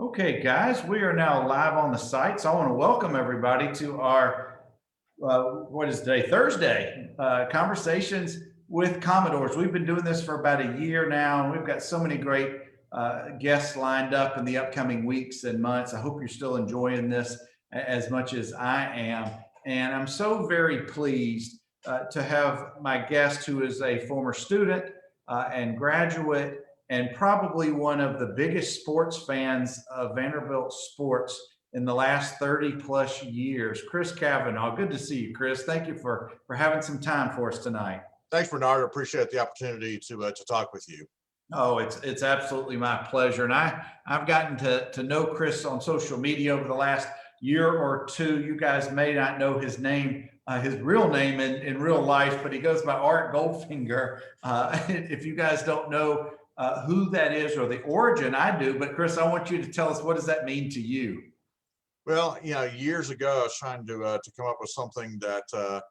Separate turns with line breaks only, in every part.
Okay, guys, we are now live on the site. So I want to welcome everybody to our, what is today? Thursday, conversations with Commodores. We've been doing this for about a year now, and we've got so many great guests lined up in the upcoming weeks and months. I hope you're still enjoying this as much as I am. And I'm so very pleased to have my guest, who is a former student and graduate and probably one of the biggest sports fans of Vanderbilt sports in the last 30 plus years. Chris Cavanaugh, good to see you, Chris. Thank you for having some time for us tonight.
Thanks, Bernard. I appreciate the opportunity to talk with you.
Oh, it's absolutely my pleasure. And I've gotten to know Chris on social media over the last year or two. You guys may not know his name, his real name in real life, but he goes by Art Goldfinger. If you guys don't know who that is or the origin, I do. But Chris, I want you to tell us, what does that mean to you?
Well, years ago, I was trying to come up with something that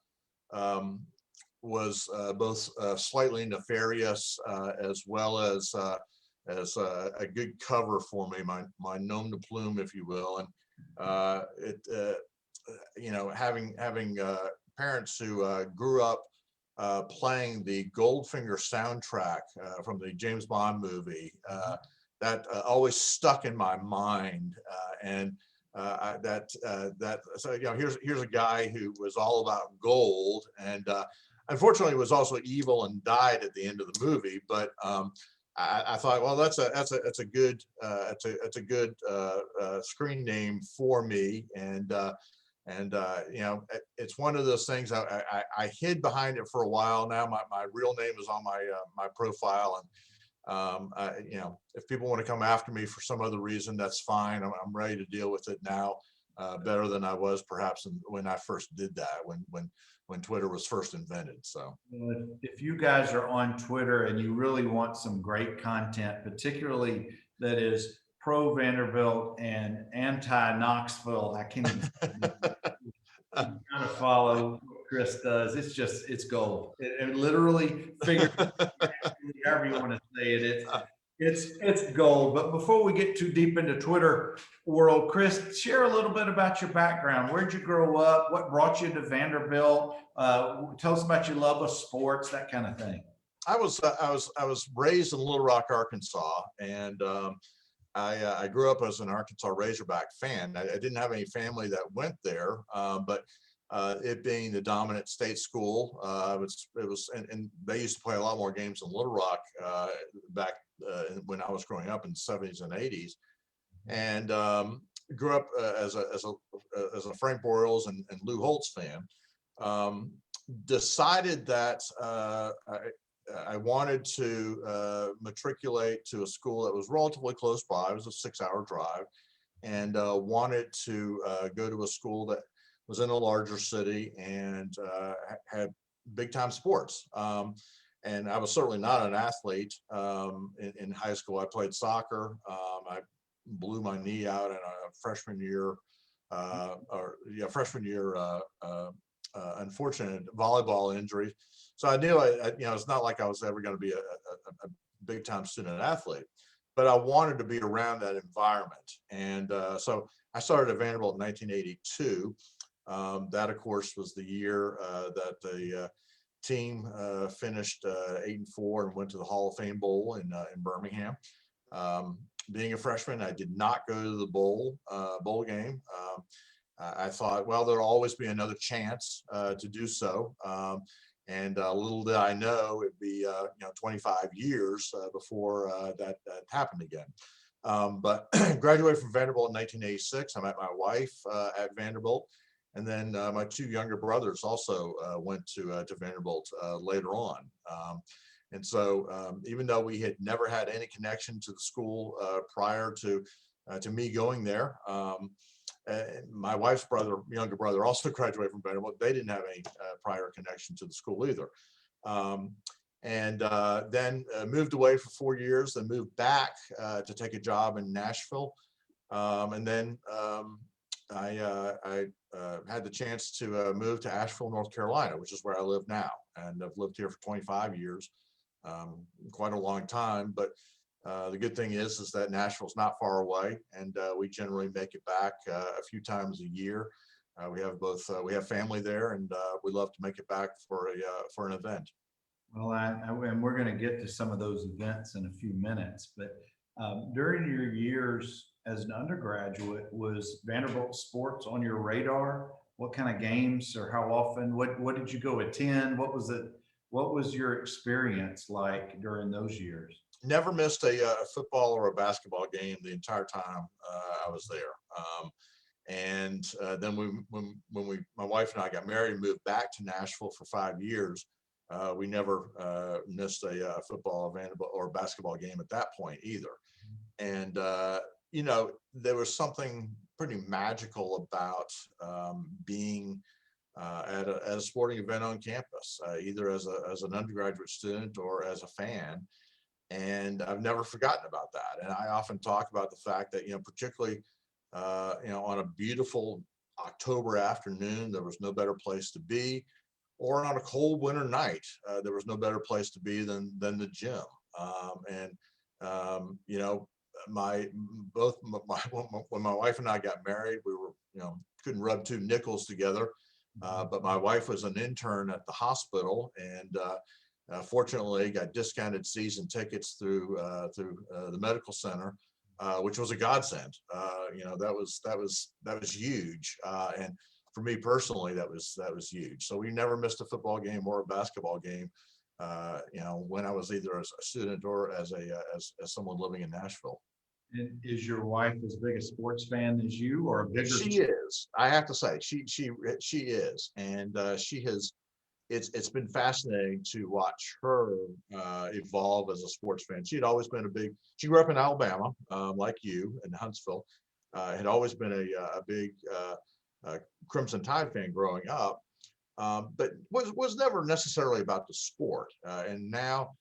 was both slightly nefarious as well as a good cover for me, my nom de plume, if you will. And having parents who grew up playing the Goldfinger soundtrack from the James Bond movie, that always stuck in my mind. Here's a guy who was all about gold, and unfortunately was also evil and died at the end of the movie. But I thought, well, that's a good screen name for me. It's one of those things. I hid behind it for a while. Now my real name is on my profile, and if people want to come after me for some other reason, that's fine. I'm ready to deal with it now, better than I was perhaps when I first did that, when Twitter was first invented. So
if you guys are on Twitter and you really want some great content, particularly that is pro Vanderbilt and anti Knoxville, I can't even kind of follow what Chris does. It's gold. It literally figures, however you want to say it. It's gold. But before we get too deep into Twitter world, Chris, share a little bit about your background. Where'd you grow up? What brought you to Vanderbilt? Tell us about your love of sports, that kind of thing.
I was raised in Little Rock, Arkansas, and I grew up as an Arkansas Razorback fan. I didn't have any family that went there, but it being the dominant state school, and they used to play a lot more games in Little Rock back when I was growing up in the 70s and 80s, and grew up as a Frank Boyles and Lou Holtz fan. Decided that I wanted to matriculate to a school that was relatively close by. It was a 6-hour drive, and wanted to go to a school that was in a larger city and had big time sports. And I was certainly not an athlete. In high school, I played soccer. I blew my knee out in a freshman year, unfortunate volleyball injury. So I knew it's not like I was ever going to be a big time student athlete, but I wanted to be around that environment. And so I started at Vanderbilt in 1982. That, of course, was the year that the team finished 8-4 and went to the Hall of Fame Bowl in Birmingham. Being a freshman, I did not go to the bowl game. I thought, well, there'll always be another chance to do so. And little did I know it'd be 25 years before that happened again. But graduated from Vanderbilt in 1986. I met my wife at Vanderbilt, and then my two younger brothers also went to Vanderbilt later on. And so even though we had never had any connection to the school prior to me going there, my wife's younger brother, also graduated from Vanderbilt. They didn't have any prior connection to the school either. And then moved away for 4 years, then moved back to take a job in Nashville. And then I had the chance to move to Asheville, North Carolina, which is where I live now. And I've lived here for 25 years, quite a long time. But The good thing is that Nashville's not far away, and we generally make it back a few times a year. We have family there, and we love to make it back for an event.
Well, and we're going to get to some of those events in a few minutes, but during your years as an undergraduate, was Vanderbilt sports on your radar? What kind of games or how often? What did you go attend? What was it? What was your experience like during those years?
Never missed a football or a basketball game the entire time I was there. And then my wife and I got married and moved back to Nashville for 5 years, we never missed a football, Vanderbilt, or basketball game at that point either. And there was something pretty magical about being at a sporting event on campus, either as an undergraduate student or as a fan. And I've never forgotten about that. And I often talk about the fact that, particularly, on a beautiful October afternoon, there was no better place to be, or on a cold winter night, there was no better place to be than the gym. When my wife and I got married, we were, couldn't rub two nickels together. But my wife was an intern at the hospital, and fortunately got discounted season tickets through the medical center, which was a godsend. That was huge, and for me personally, that was huge. So we never missed a football game or a basketball game, when I was either as a student or as someone living in Nashville.
And is your wife as big a sports fan as you, or a bigger?
She is. I have to say, she is, and she has. It's been fascinating to watch her evolve as a sports fan. She grew up in Alabama, like you, in Huntsville. Had always been a big Crimson Tide fan growing up, but was never necessarily about the sport. And now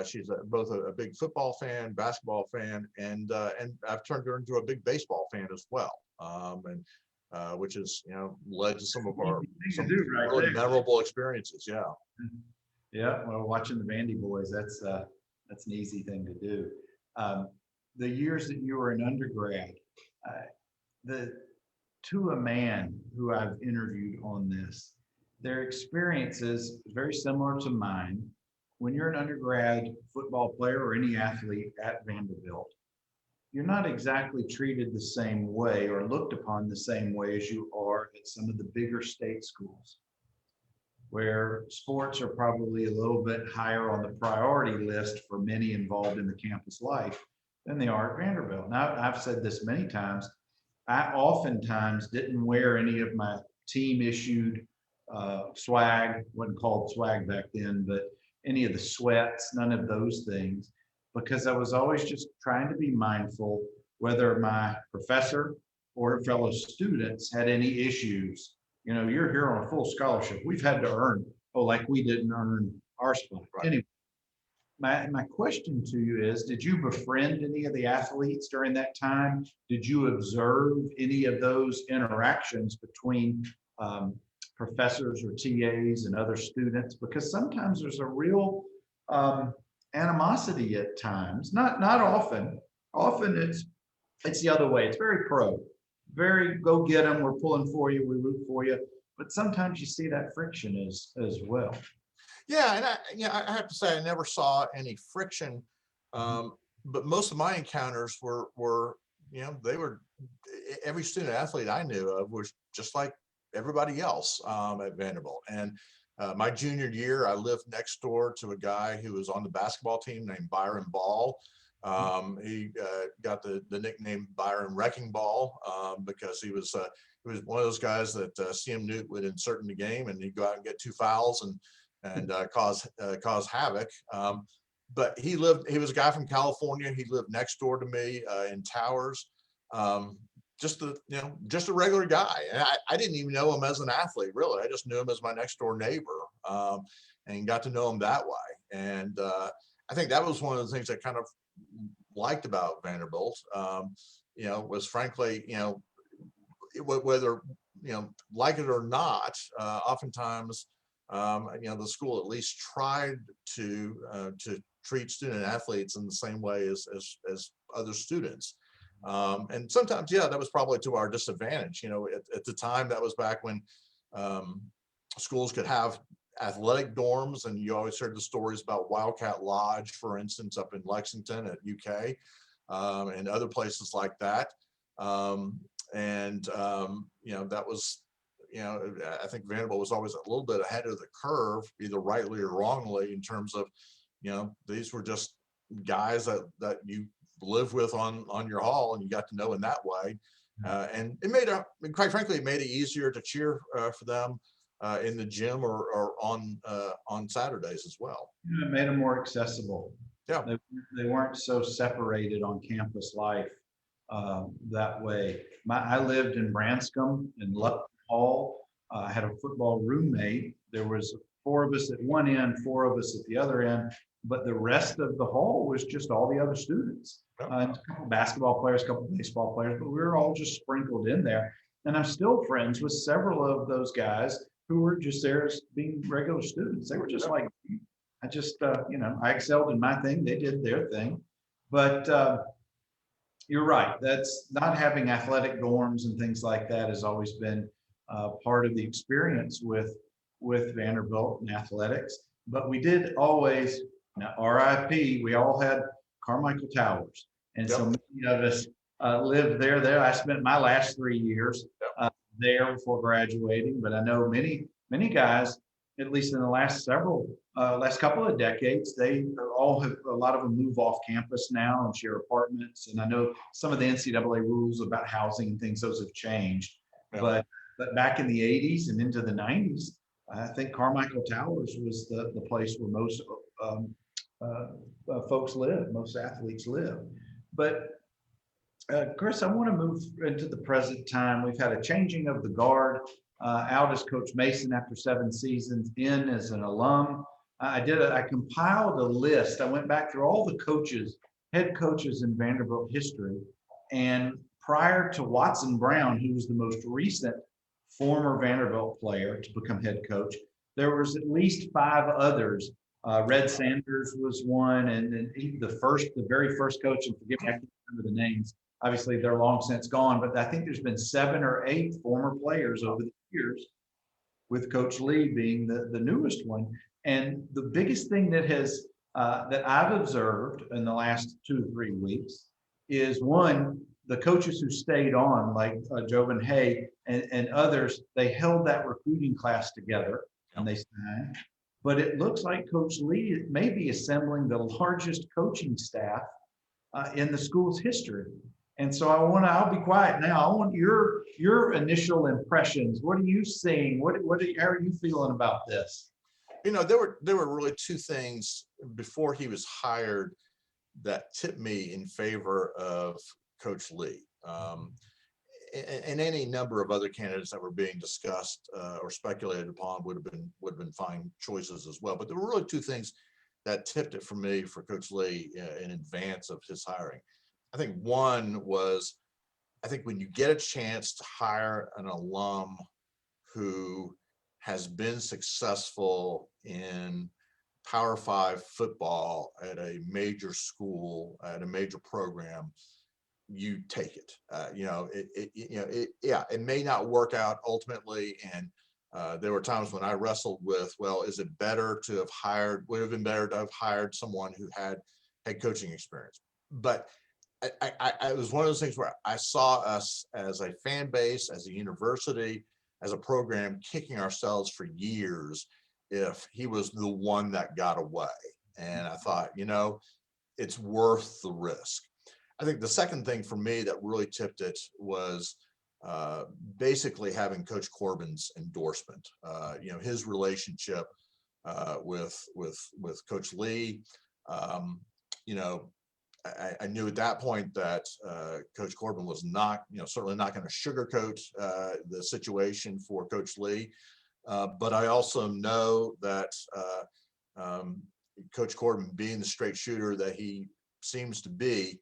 she's both a big football fan, basketball fan, and I've turned her into a big baseball fan as well. Which has led to some really memorable experiences. Yeah.
Yeah. Well, watching the Vandy boys, that's an easy thing to do. The years that you were an undergrad, to a man who I've interviewed on this, their experiences very similar to mine. When you're an undergrad football player or any athlete at Vanderbilt, you're not exactly treated the same way or looked upon the same way as you are at some of the bigger state schools, where sports are probably a little bit higher on the priority list for many involved in the campus life than they are at Vanderbilt. Now, I've said this many times, I oftentimes didn't wear any of my team issued swag, wasn't called swag back then, but any of the sweats, none of those things, because I was always just trying to be mindful whether my professor or fellow students had any issues. You're here on a full scholarship. We've had to earn, like we didn't earn our spot. Right. Anyway, my question to you is, did you befriend any of the athletes during that time? Did you observe any of those interactions between professors or TAs and other students? Because sometimes there's a real animosity at times, not often. Often it's the other way. It's very very go get them. We're pulling for you. We root for you. But sometimes you see that friction as well.
Yeah, and I have to say I never saw any friction, but most of my encounters were they were, every student athlete I knew of was just like everybody else at Vanderbilt. And my junior year, I lived next door to a guy who was on the basketball team named Byron Ball. He got the nickname Byron Wrecking Ball because he was one of those guys that CM Newt would insert in the game, and he'd go out and get 2 fouls and cause havoc. But he was a guy from California. He lived next door to me in Towers. Just a regular guy. And I didn't even know him as an athlete, really. I just knew him as my next door neighbor, and got to know him that way. And I think that was one of the things I kind of liked about Vanderbilt, was frankly, whether, like it or not, oftentimes the school at least tried to treat student athletes in the same way as other students. And sometimes, yeah, that was probably to our disadvantage. At the time, that was back when um, schools could have athletic dorms, and you always heard the stories about Wildcat Lodge, for instance, up in Lexington at UK, and other places like that. That was, I think Vanderbilt was always a little bit ahead of the curve, either rightly or wrongly, in terms of, these were just guys that you live with on your hall and you got to know in that way. And quite frankly, it made it easier to cheer for them in the gym or on Saturdays as well.
It made them more accessible.
Yeah.
They weren't so separated on campus life that way. I lived in Branscombe in Lupton Hall. I had a football roommate. There was 4 of us at one end, 4 of us at the other end, but the rest of the hall was just all the other students. A couple basketball players, a couple baseball players, but we were all just sprinkled in there. And I'm still friends with several of those guys who were just there as being regular students. They were just like, I just, I excelled in my thing. They did their thing. But you're right. That's not having athletic dorms and things like that has always been part of the experience with Vanderbilt and athletics. But we did always, now RIP, we all had Carmichael Towers. And so many of us lived there. I spent my last 3 years there before graduating, but I know many guys, at least in the last couple of decades, they all have, a lot of them move off campus now and share apartments. And I know some of the NCAA rules about housing and things, those have changed. But back in the 80s and into the 90s, I think Carmichael Towers was the place where most folks live, most athletes live. But Chris, I want to move into the present time. We've had a changing of the guard. Out as Coach Mason after 7 seasons, in as an alum. I compiled a list. I went back through all the head coaches in Vanderbilt history. And prior to Watson Brown, who was the most recent former Vanderbilt player to become head coach, there was at least 5 others. Red Sanders was one, and then the very first coach, and forgive me, I can't remember the names. Obviously, they're long since gone, but I think there's been 7 or 8 former players over the years, with Coach Lee being the newest one. And the biggest thing that I've observed in the last 2 to 3 weeks is, one, the coaches who stayed on, like Jovan Hay and others, they held that recruiting class together and they signed. But it looks like Coach Lee may be assembling the largest coaching staff in the school's history. And so I'll be quiet now. I want your initial impressions. What are you seeing? How are you feeling about this?
There were really 2 things before he was hired that tipped me in favor of Coach Lee. And any number of other candidates that were being discussed or speculated upon would have been fine choices as well. But there were really 2 things that tipped it for me for Coach Lee in advance of his hiring. I think one was, I think when you get a chance to hire an alum who has been successful in Power 5 football at a major school, at a major program, you take it. It may not work out ultimately, and there were times when I wrestled with, well, would have been better to have hired someone who had head coaching experience. But it was one of those things where I saw us as a fan base, as a university, as a program, kicking ourselves for years if he was the one that got away. And I thought, it's worth the risk. I think the second thing for me that really tipped it was basically having Coach Corbin's endorsement. His relationship with Coach Lee. I knew at that point that Coach Corbin was not, certainly not going to sugarcoat the situation for Coach Lee. But I also know that Coach Corbin, being the straight shooter that he seems to be,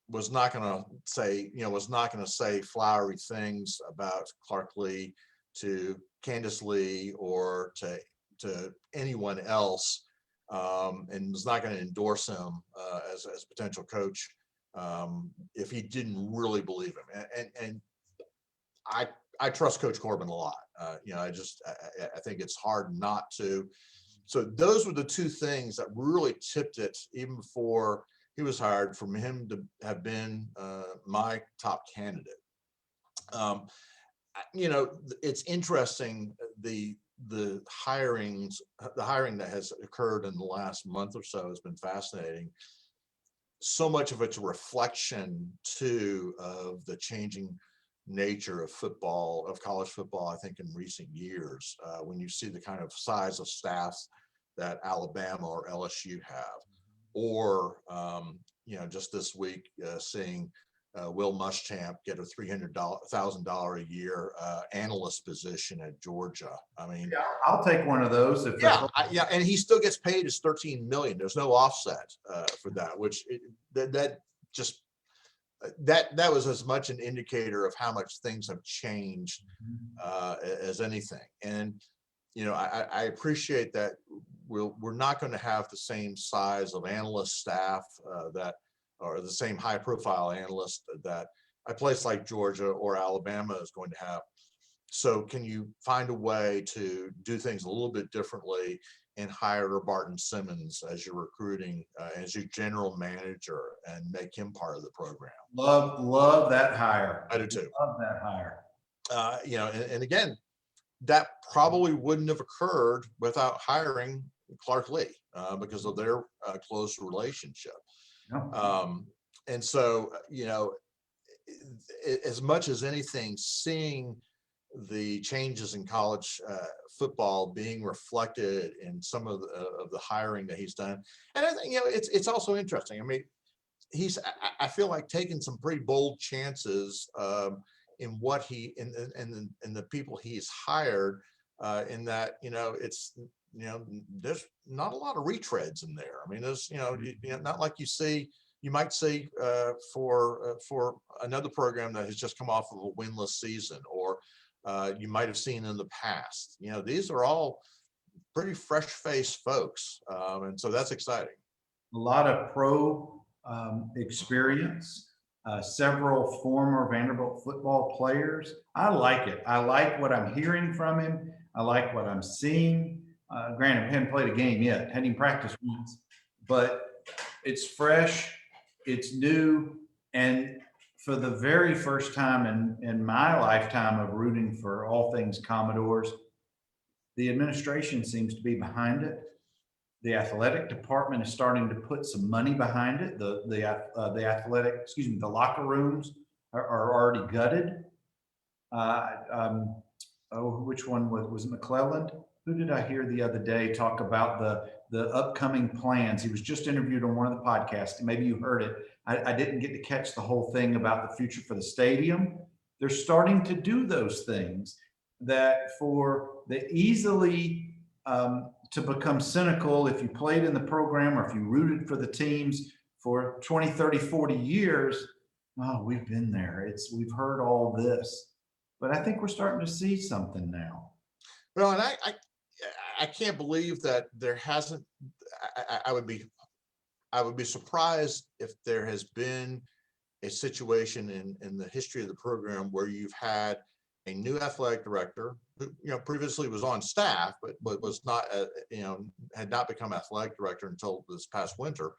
was not going to say flowery things about Clark Lee to Candace Lee or to to anyone else, and was not going to endorse him as a potential coach if he didn't really believe him. And I trust Coach Corbin a lot. I think it's hard not to. So those were the two things that really tipped it, even before he was hired, from him to have been my top candidate. It's interesting, the hiring that has occurred in the last month or so has been fascinating. So much of it's a reflection too of the changing nature of football, of college football, I think in recent years, when you see the kind of size of staffs that Alabama or LSU have, or just this week seeing Will Muschamp get a $300,000 a year analyst position at Georgia. I mean,
Yeah, I'll take one of those.
And he still gets paid his $13 million. There's no offset for that, which that was as much an indicator of how much things have changed as anything. And I appreciate that we're not going to have the same size of analyst staff or the same high profile analyst that a place like Georgia or Alabama is going to have. So can you find a way to do things a little bit differently and hire Barton Simmons as your recruiting, as your general manager, and make him part of the program?
Love that hire.
I do too.
Love that hire.
And again, that probably wouldn't have occurred without hiring Clark Lee because of their close relationship. And so, as much as anything, seeing the changes in college football being reflected in some of the hiring that he's done, and I think it's also interesting. I mean, I feel like taking some pretty bold chances in what he in the people he's hired, in that it's there's not a lot of retreads in there. I mean, there's not like you might see for another program that has just come off of a winless season, or you might have seen in the past. These are all pretty fresh-faced folks, and so that's exciting.
A lot of pro experience, several former Vanderbilt football players. I like it. I like what I'm hearing from him. I like what I'm seeing. Granted, I haven't played a game yet, hadn't even practiced once, but it's fresh, it's new, and for the very first time in my lifetime of rooting for all things Commodores, the administration seems to be behind it. The athletic department is starting to put some money behind it. The locker rooms are already gutted. Which one was it, McClelland? Who did I hear the other day talk about the upcoming plans? He was just interviewed on one of the podcasts. Maybe you heard it. I didn't get to catch the whole thing about the future for the stadium. They're starting to do those things that for the easily to become cynical, if you played in the program or if you rooted for the teams for 20, 30, 40 years, oh, we've been there. We've heard all this. But I think we're starting to see something now.
Well, and I can't believe that there hasn't. I would be surprised if there has been a situation in the history of the program where you've had a new athletic director who previously was on staff, but was not had not become athletic director until this past winter,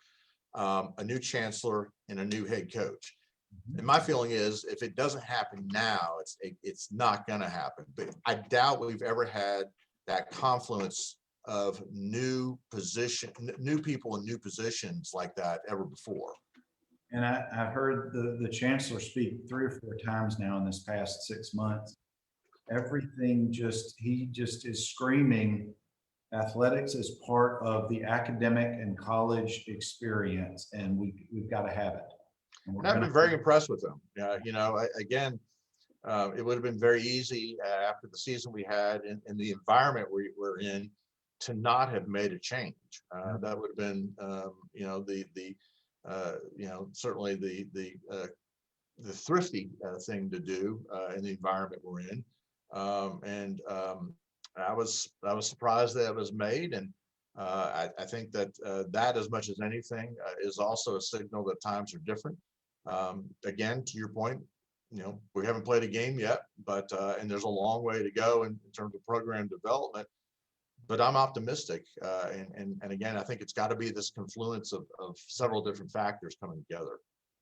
a new chancellor and a new head coach. And my feeling is, if it doesn't happen now, it's not going to happen. But I doubt we've ever had that confluence of new people in new positions like that ever before.
And I've heard the chancellor speak 3 or 4 times now in this past 6 months. Everything he just is screaming athletics is part of the academic and college experience, and we've got to have it.
And I've been very impressed with him. Again, it would have been very easy after the season we had in the environment we're in to not have made a change. That would have been, certainly the thrifty thing to do in the environment we're in. I was surprised that it was made, and I think that that, as much as anything, is also a signal that times are different. Again, to your point, we haven't played a game yet, but and there's a long way to go in terms of program development. But I'm optimistic, and again, I think it's got to be this confluence of several different factors coming together.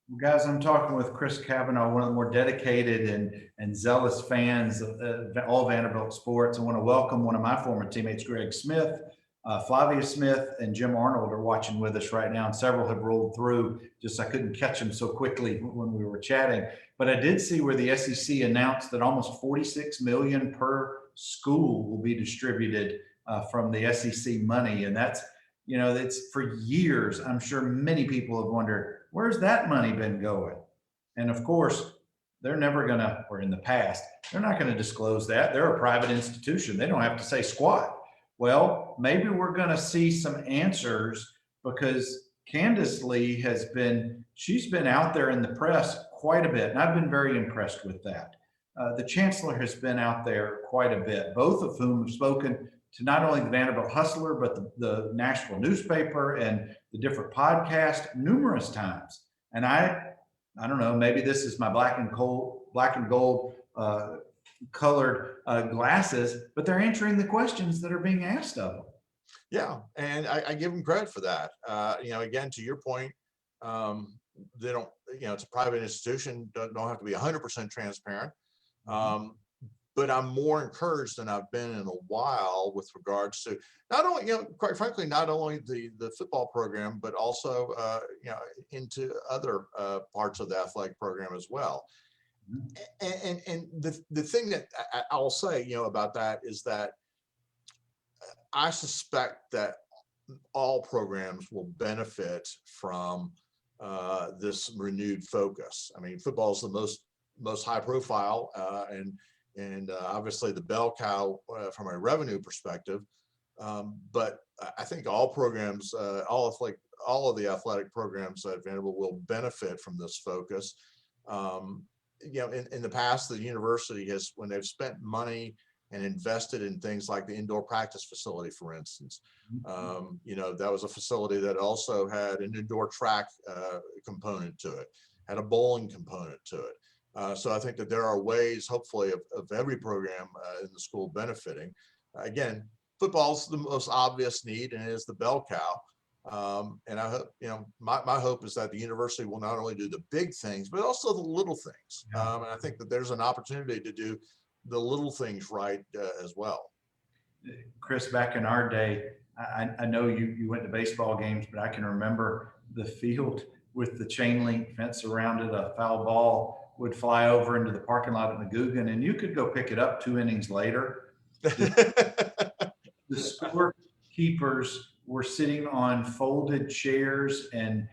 Well, guys, I'm talking with Chris Cavanaugh, one of the more dedicated and zealous fans of all Vanderbilt sports. I want to welcome one of my former teammates, Greg Smith. Flavia Smith and Jim Arnold are watching with us right now, and several have rolled through. Just I couldn't catch them so quickly when we were chatting. But I did see where the SEC announced that almost 46 million per school will be distributed from the SEC money, and that's for years. I'm sure many people have wondered, where's that money been going? And of course, they're never gonna, or in the past, they're not gonna disclose that. They're a private institution. They don't have to say squat. Well, maybe we're gonna see some answers because Candace Lee she's been out there in the press quite a bit, and I've been very impressed with that. The chancellor has been out there quite a bit, both of whom have spoken to not only the Vanderbilt Hustler, but the national newspaper and the different podcasts numerous times. And I don't know, maybe this is my black and gold colored glasses, but they're answering the questions that are being asked of them.
Yeah, and I give them credit for that. Again, to your point, they don't. It's a private institution. Don't have to be 100% transparent. But I'm more encouraged than I've been in a while with regards to not only, quite frankly, not only the football program, but also, into other parts of the athletic program as well. And the thing that I'll say, about that is that I suspect that all programs will benefit from this renewed focus. I mean, football is the most high profile, and obviously the bell cow from a revenue perspective. But I think all programs, all of the athletic programs at Vanderbilt will benefit from this focus. In the past, the university has, when they've spent money and invested in things like the indoor practice facility, for instance, that was a facility that also had an indoor track component to it, had a bowling component to it. So I think that there are ways, hopefully, of every program in the school benefiting. Again, football's the most obvious need and is the bell cow. And I hope, my hope is that the university will not only do the big things, but also the little things. And I think that there's an opportunity to do the little things right as well.
Chris, back in our day, I know you went to baseball games, but I can remember the field with the chain link fence around it. A foul ball would fly over into the parking lot at McGugin, and you could go pick it up 2 innings later. The scorekeepers were sitting on folded chairs and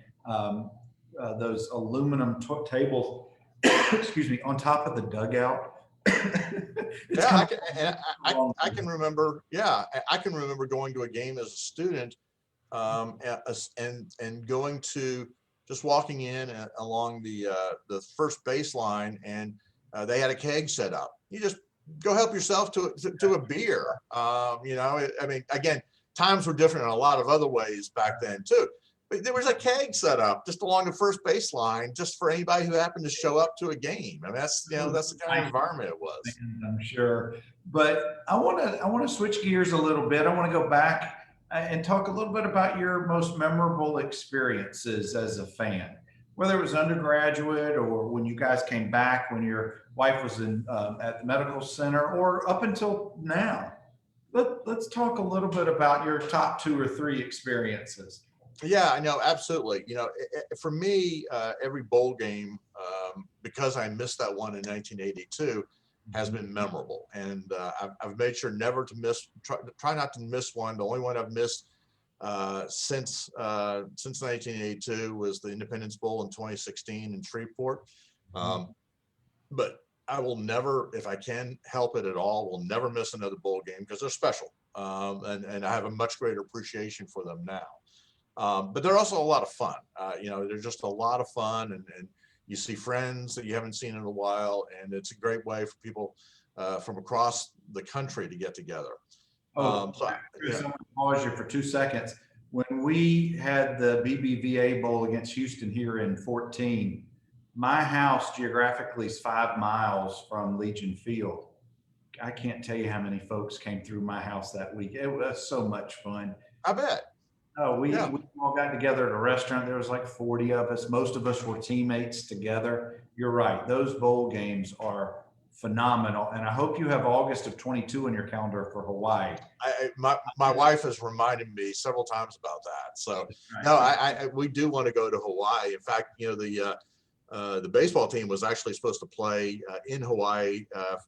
those aluminum tables, excuse me, on top of the dugout.
Yeah, I can remember. Yeah, I can remember going to a game as a student, and going to just walking in along the first baseline, and they had a keg set up. You just go help yourself to a beer. I mean, again, times were different in a lot of other ways back then too. But there was a keg set up just along the first baseline, just for anybody who happened to show up to a game. I mean, that's the kind of environment it was.
I'm sure. But I want to switch gears a little bit. I want to go back and talk a little bit about your most memorable experiences as a fan, whether it was undergraduate or when you guys came back when your wife was at the medical center, or up until now. Let's talk a little bit about your top 2 or 3 experiences.
Yeah, I know, absolutely. For me, every bowl game, because I missed that one in 1982, has been memorable, and I've made sure never to try not to miss one. The only one I've missed since 1982 was the Independence Bowl in 2016 in Shreveport. But I will never, if I can help it at all, will never miss another bowl game because they're special, and I have a much greater appreciation for them now. But they're also a lot of fun. They're just a lot of fun, and you see friends that you haven't seen in a while, and it's a great way for people from across the country to get together.
Oh,
So
Chris, I'm gonna pause you for 2 seconds. When we had the BBVA Bowl against Houston here in 14, my house geographically is 5 miles from Legion Field. I can't tell you how many folks came through my house that week. It was so much fun.
I bet.
Oh,
Yeah.
we all got together at a restaurant. There was like 40 of us. Most of us were teammates together. You're right. Those bowl games are phenomenal. And I hope you have August of 22 on your calendar for Hawaii.
My wife has reminded me several times about that. So no, we do want to go to Hawaii. In fact, the baseball team was actually supposed to play in Hawaii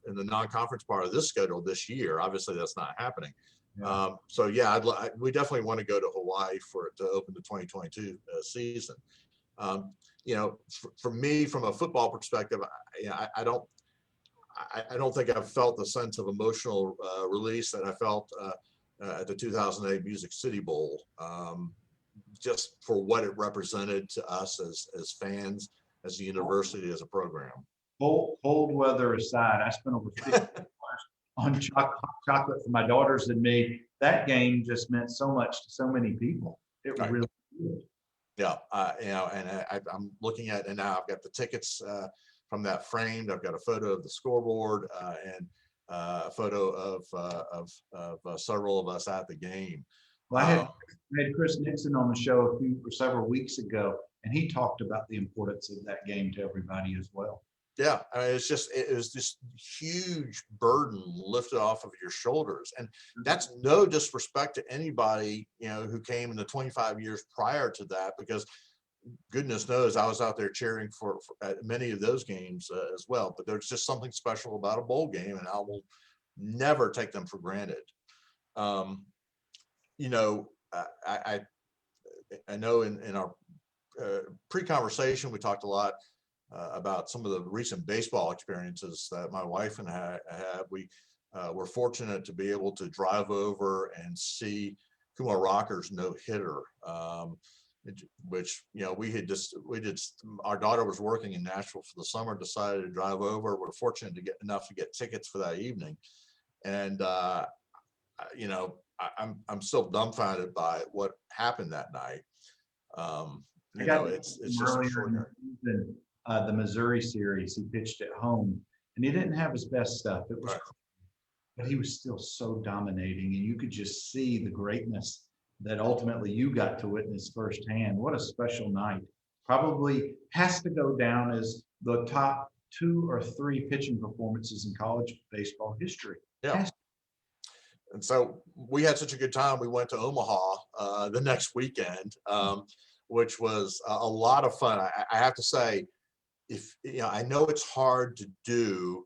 in the non-conference part of this schedule this year. Obviously, that's not happening.
Yeah.
So yeah, we definitely want to go to Hawaii to open the 2022 season. For me, from a football perspective, I don't think I've felt the sense of emotional release that I felt at the 2008 Music City Bowl, just for what it represented to us as fans, as a university, as a program.
Cold weather aside, I spent over 50 hours on chocolate for my daughters and me. That game just meant so much to so many people. It
Right.
really did.
Yeah, I'm looking at, and now I've got the tickets from that framed. I've got a photo of the scoreboard and a photo of several of us at the game.
Well, I had Chris Nixon on the show several weeks ago, and he talked about the importance of that game to everybody as well.
Yeah, I mean, it was this huge burden lifted off of your shoulders, and that's no disrespect to anybody who came in the 25 years prior to that, because goodness knows I was out there cheering for many of those games as well. But there's just something special about a bowl game, and I will never take them for granted. I know in our pre-conversation we talked a lot about some of the recent baseball experiences that my wife and I had. We were fortunate to be able to drive over and see Kumar Rocker's no-hitter, which our daughter was working in Nashville for the summer, decided to drive over. We're fortunate to get enough to get tickets for that evening, and I'm still dumbfounded by what happened that night. It's just extraordinary.
The Missouri series, he pitched at home, and he didn't have his best stuff. It was,
right.
But he was still so dominating, and you could just see the greatness that ultimately you got to witness firsthand. What a special night! Probably has to go down as the top 2 or 3 pitching performances in college baseball history.
Yeah. And so we had such a good time. We went to Omaha the next weekend, which was a lot of fun. I have to say, I know it's hard to do,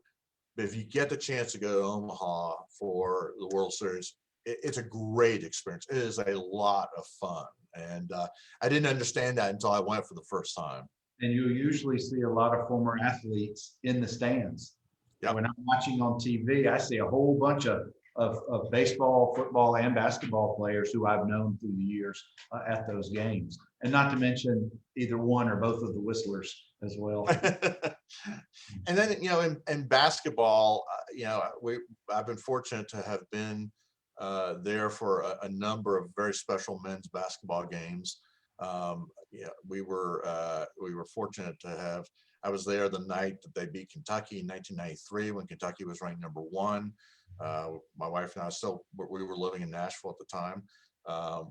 but if you get the chance to go to Omaha for the World Series, it's a great experience. It is a lot of fun. And I didn't understand that until I went for the first time.
And you usually see a lot of former athletes in the stands.
Yep.
When I'm watching on TV, I see a whole bunch of baseball, football, and basketball players who I've known through the years at those games. And not to mention either one or both of the Whistlers as well.
And then, in basketball, I've been fortunate to have been there for a number of very special men's basketball games. We were fortunate to have. I was there the night that they beat Kentucky in 1993 when Kentucky was ranked number 1. My wife and I we were living in Nashville at the time.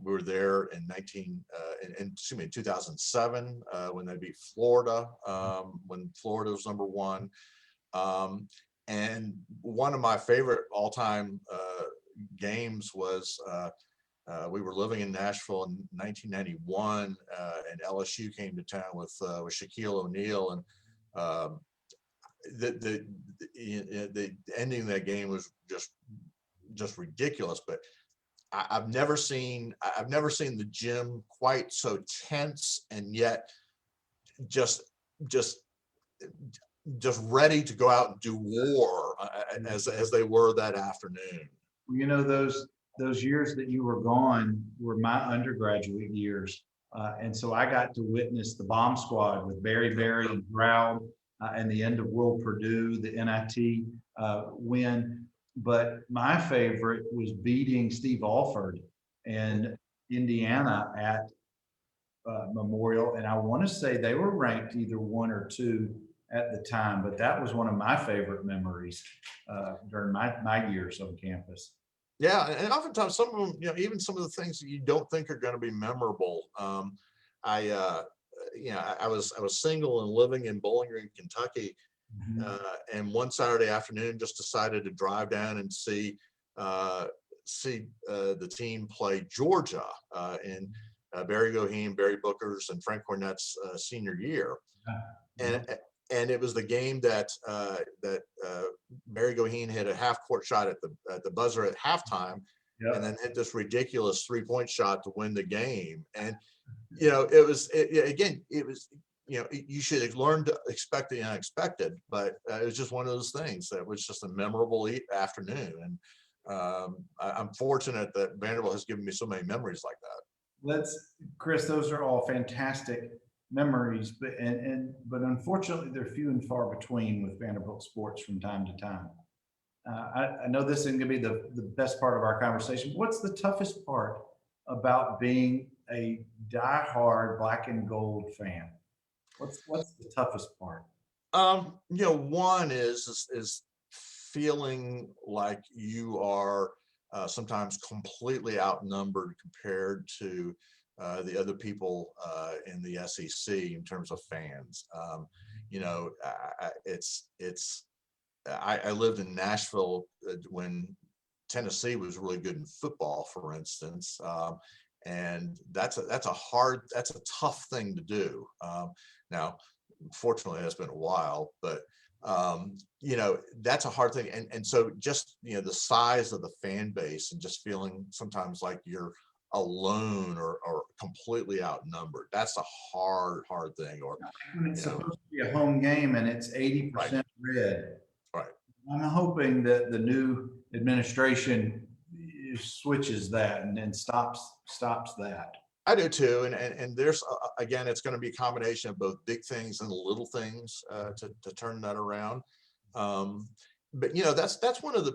We were there in 2007 when they beat Florida, when Florida was number 1. And one of my favorite all-time games was we were living in Nashville in 1991, and LSU came to town with Shaquille O'Neal, and the ending of that game was just ridiculous. But I've never seen the gym quite so tense, and yet just ready to go out and do war as they were that afternoon.
Those years that you were gone were my undergraduate years. And so I got to witness the bomb squad with Barry and Brown and the end of World Purdue, the NIT win. But my favorite was beating Steve Alford in Indiana at Memorial. And I want to say they were ranked either 1 or 2 at the time, but that was one of my favorite memories during my years on campus.
Yeah, and oftentimes some of them, even some of the things that you don't think are going to be memorable. I, I was single and living in Bowling Green, Kentucky,
Mhm.
and one Saturday afternoon just decided to drive down and see the team play Georgia in Barry Goheen, Barry Booker's, and Frank Cornett's senior year,
Yeah.
and it was the game that Barry Goheen hit a half court shot at the buzzer at halftime, and
Yep.
then hit this ridiculous 3-point shot to win the game. And again, it was, you should have learned to expect the unexpected, but it was just one of those things that was just a memorable afternoon. And I'm fortunate that Vanderbilt has given me so many memories like that.
Chris, those are all fantastic memories, but unfortunately they're few and far between with Vanderbilt sports from time to time. I know this isn't going to be the best part of our conversation. What's the toughest part about being a diehard black and gold fan? What's the toughest part?
One is feeling like you are sometimes completely outnumbered compared to the other people in the SEC in terms of fans. I lived in Nashville when Tennessee was really good in football, for instance, and that's a tough thing to do. Now, fortunately, it's been a while, but that's a hard thing. And so just the size of the fan base and just feeling sometimes like you're alone or completely outnumbered. That's a hard thing. Or
When it's
you know,
supposed to be a home game and it's
right,
80% red.
right.
I'm hoping that the new administration switches that and then stops that.
I do too, and there's again, it's going to be a combination of both big things and little things to turn that around. Um, but that's one of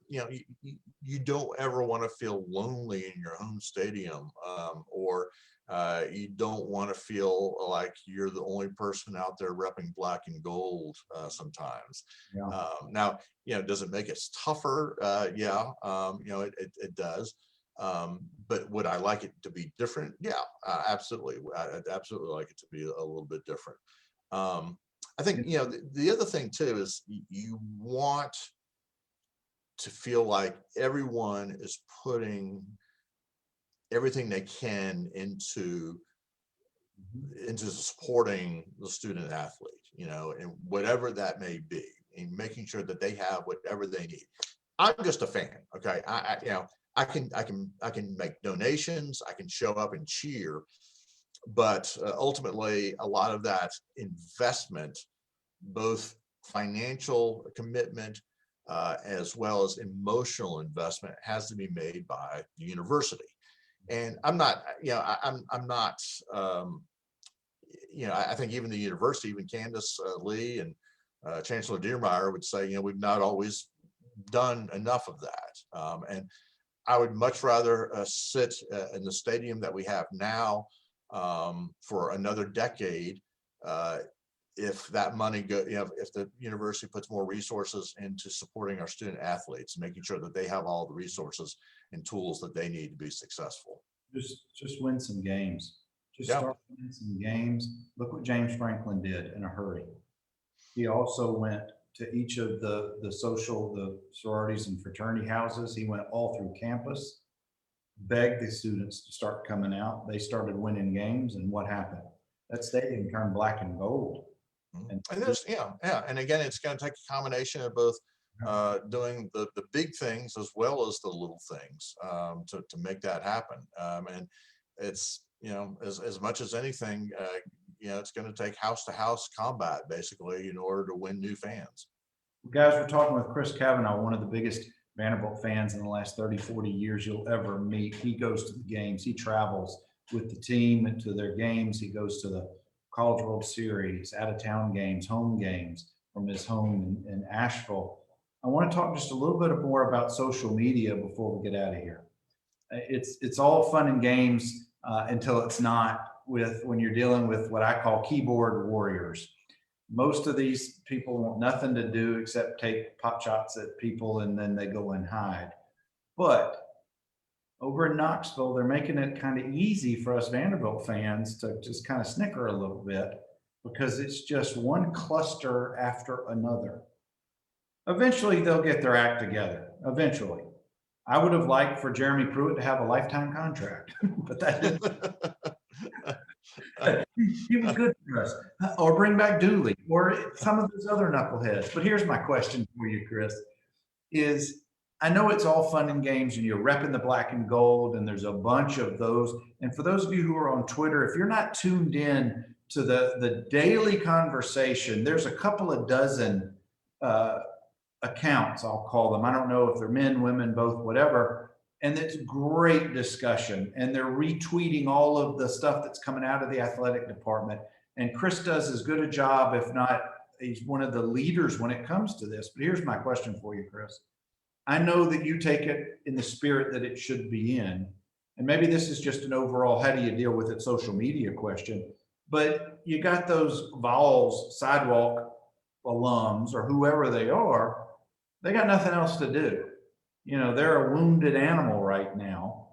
you don't ever want to feel lonely in your home stadium, or you don't want to feel like you're the only person out there repping black and gold sometimes.
Yeah.
Now, does it make it tougher? Yeah, it does. But would I like it to be different? Yeah, absolutely. I'd absolutely like it to be a little bit different. I think, the other thing too is you want to feel like everyone is putting everything they can into supporting the student athlete, and whatever that may be, and making sure that they have whatever they need. I'm just a fan. Okay. I can make donations. I can show up and cheer, but ultimately a lot of that investment, both financial commitment, as well as emotional investment, has to be made by the university. And I'm not, I'm not, I think even the university, even Candace Lee and Chancellor Dearmeyer would say, we've not always done enough of that. And I would much rather sit in the stadium that we have now for another decade, if that money if the university puts more resources into supporting our student athletes, making sure that they have all the resources and tools that they need to be successful.
Just win some games. Just
Yeah.
start winning some games. Look what James Franklin did in a hurry. He also went to each of the sororities and fraternity houses. He went all through campus, begged the students to start coming out. They started winning games, and what happened? That stadium turned black and gold.
And there's, and again, it's going to take a combination of both doing the big things as well as the little things to make that happen. And it's, as much as anything, it's going to take house to house combat basically in order to win new fans.
Guys, we're talking with Chris Cavanaugh, one of the biggest Vanderbilt fans in the last 30, 40 years you'll ever meet. He goes to the games. He travels with the team and to their games. He goes to the College World Series, out of town games, home games from his home in Asheville. I want to talk just a little bit more about social media before we get out of here. It's all fun and games until it's not, with when you're dealing with what I call keyboard warriors. Most of these people want nothing to do except take pot shots at people, and then they go and hide. But over in Knoxville, they're making it kind of easy for us Vanderbilt fans to just kind of snicker a little bit, because it's just one cluster after another. Eventually, they'll get their act together. Eventually. I would have liked for Jeremy Pruitt to have a lifetime contract, but that didn't. He was good for us. Or bring back Dooley or some of those other knuckleheads. But here's my question for you, Chris, is I know it's all fun and games and you're repping the black and gold, and there's a bunch of those. And for those of you who are on Twitter, if you're not tuned in to the daily conversation, there's a couple of dozen accounts, I'll call them. I don't know if they're men, women, both, whatever. And it's great discussion. And they're retweeting all of the stuff that's coming out of the athletic department. And Chris does as good a job, if not, he's one of the leaders when it comes to this. But here's my question for you, Chris. I know that you take it in the spirit that it should be in. And maybe this is just an overall, how do you deal with it, social media question. But you got those Vols sidewalk alums or whoever they are, they got nothing else to do. You know, they're a wounded animal right now.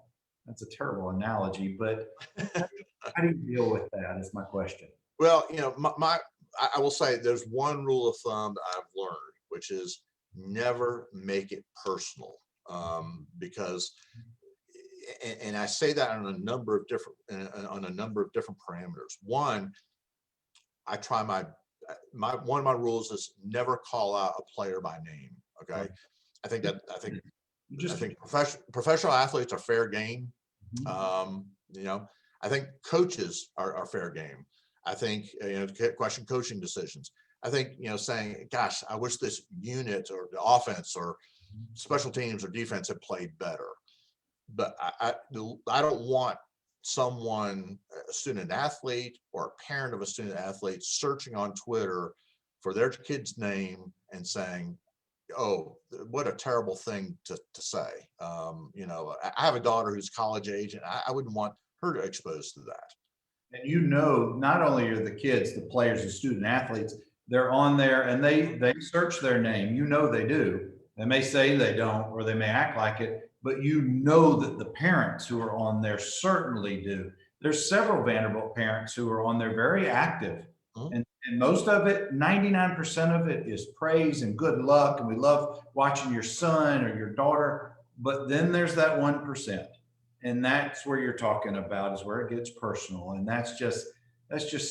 That's a terrible analogy, but how do you deal with that is my question.
Well, I will say there's one rule of thumb that I've learned, which is never make it personal. Because, and I say that on a number of different parameters. One, I try one of my rules is never call out a player by name. Okay.
Right.
I think professional athletes are fair game.
Mm-hmm.
I think coaches are fair game. I think, question coaching decisions. I think, saying, gosh, I wish this unit or the offense or special teams or defense had played better. But I don't want someone, a student athlete or a parent of a student athlete, searching on Twitter for their kid's name and saying, oh, what a terrible thing to say. I have a daughter who's college age, and I wouldn't want her to expose to that.
And not only are the kids, the players, the student athletes, they're on there and they search their name. They do. They may say they don't, or they may act like it, but that the parents who are on there certainly do. There's several Vanderbilt parents who are on there very active. And most of it, 99% of it is praise and good luck. And we love watching your son or your daughter. But then there's that 1%. And that's where you're talking about, is where it gets personal. And that's just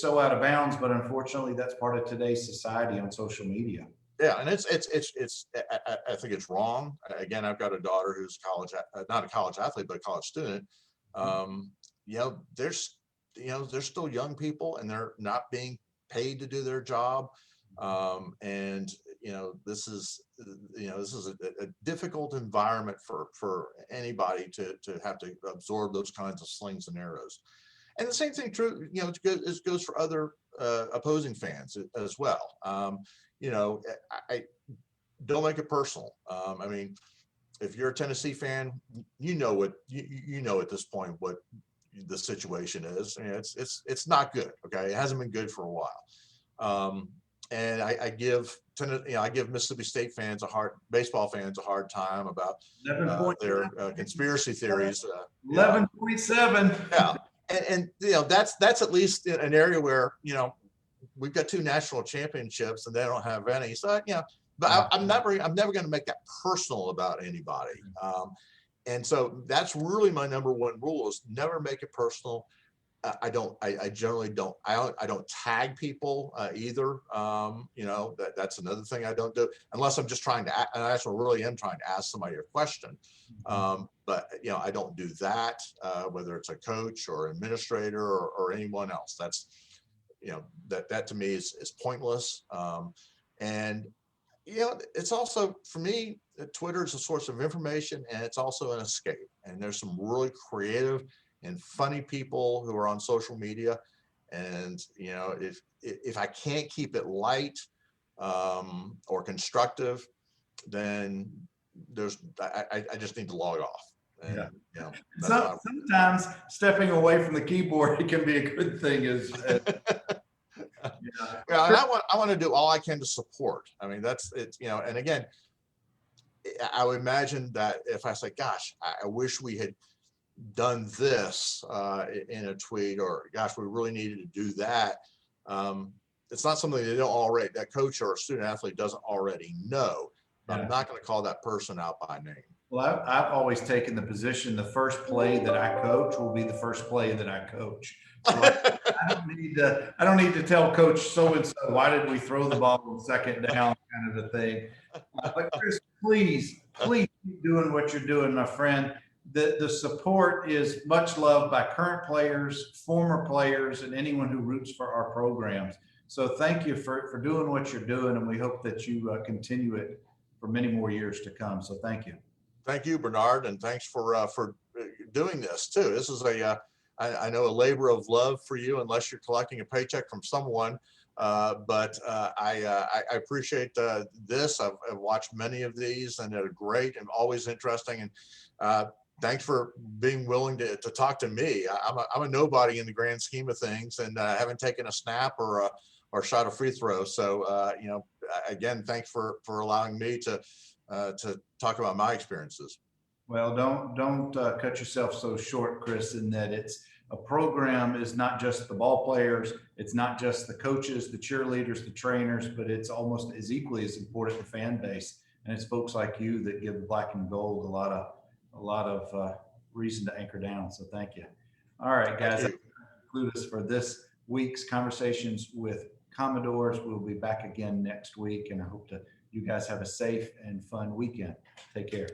so out of bounds. But unfortunately, that's part of today's society on social media.
Yeah, and I think it's wrong. Again, I've got a daughter who's not a college athlete, but a college student. They're still young people, and they're not being paid to do their job. This is a difficult environment for anybody to have to absorb those kinds of slings and arrows. And the same thing true, goes for other opposing fans as well. I don't make it personal. If you're a Tennessee fan, at this point what the situation is. It's not good. Okay, it hasn't been good for a while. And I give Mississippi State fans baseball fans a hard time about their conspiracy theories.
11.7.
Yeah, and that's at least an area where we've got 2 national championships and they don't have any. So but I'm never going to make that personal about anybody. And so that's really my number one rule, is never make it personal. I generally don't tag people either. That's another thing I don't do, unless I'm just trying to, and I actually really am trying to ask somebody a question. But I don't do that, whether it's a coach or administrator or anyone else. That's, that to me is pointless. And it's also, for me, Twitter is a source of information, and it's also an escape. And there's some really creative and funny people who are on social media. And, if I can't keep it light, or constructive, then I just need to log off. And,
Yeah.
that's
So sometimes stepping away from the keyboard, it can be a good thing yeah.
yeah, and I want to do all I can to support. I mean, that's it, and again, I would imagine that if I say, gosh, I wish we had done this in a tweet, or gosh, we really needed to do that. It's not something they don't already, that coach or a student athlete doesn't already know.
Yeah.
I'm not going to call that person out by name.
Well, I've always taken the position, the first play that I coach will be the first play that I coach. So I don't need to tell coach so-and-so, why did we throw the ball on second down, kind of a thing. But Chris, please keep doing what you're doing, my friend. The support is much loved by current players, former players, and anyone who roots for our programs. So thank you for doing what you're doing, and we hope that you continue it for many more years to come. So thank you.
Thank you, Bernard, and thanks for doing this too. This is I know, a labor of love for you, unless you're collecting a paycheck from someone. But I appreciate this. I've watched many of these, and they're great and always interesting. And thanks for being willing to talk to me. I'm a nobody in the grand scheme of things, and haven't taken a snap or shot a free throw. So again, thanks for allowing me to talk about my experiences.
Well, don't cut yourself so short, Chris, in that it's a program is not just the ball players, it's not just the coaches, the cheerleaders, the trainers, but it's almost as equally as important the fan base. And it's folks like you that give the black and gold a lot of reason to anchor down. So thank you. All right, guys, that concludes us for this week's Conversations with Commodores. We'll be back again next week, and I hope you guys have a safe and fun weekend. Take care.